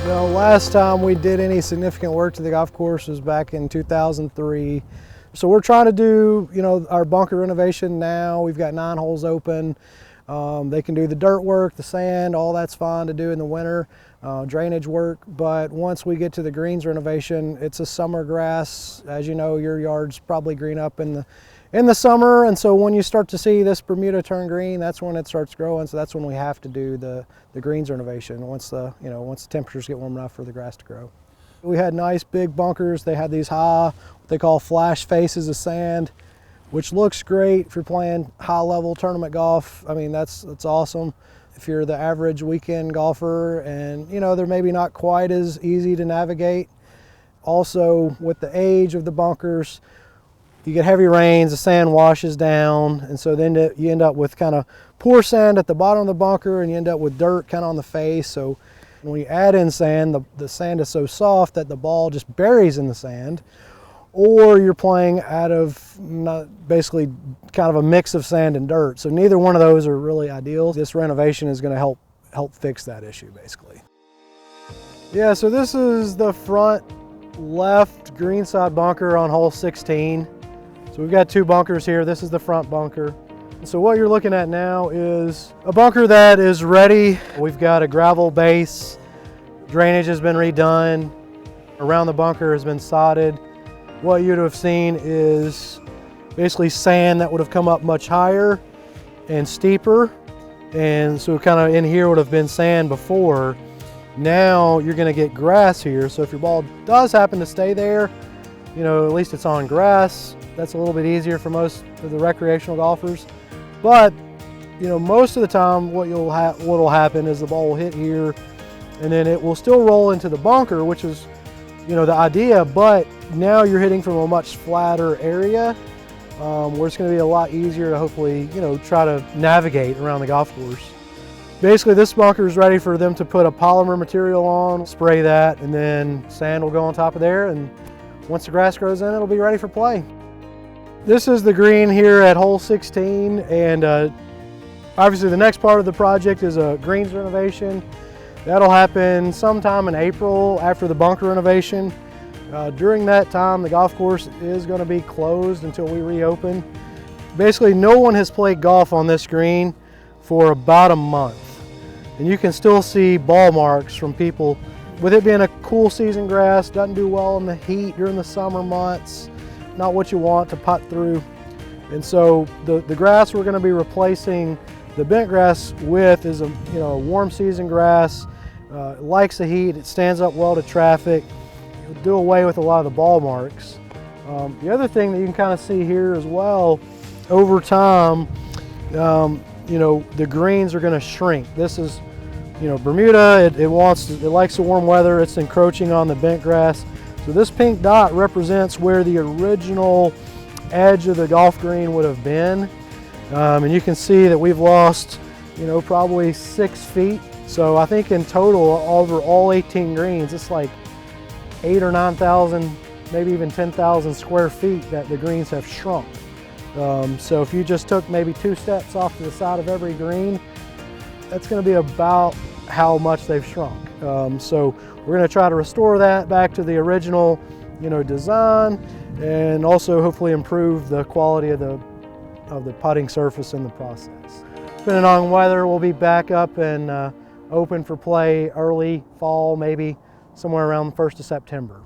Last time we did any significant work to the golf course was back in 2003. So we're trying to do, our bunker renovation now. We've got 9 holes open. They can do the dirt work, the sand, all that's fine to do in the winter, drainage work. But once we get to the greens renovation, it's a summer grass. As you know, your yard's probably green up in the summer, and so when you start to see this Bermuda turn green, that's when it starts growing. So that's when we have to do the greens renovation once the temperatures get warm enough for the grass to grow. We had nice big bunkers. They had these high, what they call flash faces of sand, which looks great if you're playing high level tournament golf. I mean, that's awesome. If you're the average weekend golfer and they're maybe not quite as easy to navigate. Also, with the age of the bunkers, you get heavy rains, the sand washes down, and so then you end up with kind of poor sand at the bottom of the bunker, and you end up with dirt kind of on the face. So when you add in sand, the sand is so soft that the ball just buries in the sand, or you're playing out of basically kind of a mix of sand and dirt. So neither one of those are really ideal. This renovation is going to help fix that issue, basically. Yeah, so this is the front left greenside bunker on hole 16. So we've got 2 bunkers here. This is the front bunker. So what you're looking at now is a bunker that is ready. We've got a gravel base. Drainage has been redone. Around the bunker has been sodded. What you'd have seen is basically sand that would have come up much higher and steeper. And so kind of in here would have been sand before. Now you're going to get grass here. So if your ball does happen to stay there, at least it's on grass. That's a little bit easier for most of the recreational golfers. But most of the time what'll happen is the ball will hit here and then it will still roll into the bunker, which is the idea, but now you're hitting from a much flatter area where it's going to be a lot easier to hopefully try to navigate around the golf course. Basically, this bunker is ready for them to put a polymer material on, spray that, and then sand will go on top of there, and once the grass grows in, it'll be ready for play. This is the green here at hole 16, and obviously the next part of the project is a greens renovation. That'll happen sometime in April after the bunker renovation. During that time, the golf course is going to be closed until we reopen. Basically, no one has played golf on this green for about a month, and you can still see ball marks from people. With it being a cool season grass, doesn't do well in the heat during the summer months, not what you want to putt through. And so the grass we're going to be replacing the bent grass with is a warm season grass. It likes the heat, it stands up well to traffic. It'll do away with a lot of the ball marks. The other thing that you can kind of see here as well, over time, the greens are going to shrink. This is Bermuda, it likes the warm weather, it's encroaching on the bent grass. So this pink dot represents where the original edge of the golf green would have been. And you can see that we've lost, probably 6 feet. So I think in total, over all 18 greens, it's like 8,000 or 9,000, maybe even 10,000 square feet that the greens have shrunk. So if you just took maybe 2 steps off to the side of every green, that's going to be about how much they've shrunk. So we're going to try to restore that back to the original, design, and also hopefully improve the quality of the putting surface in the process. Depending on weather, we'll be back up and open for play early fall, maybe somewhere around the 1st of September.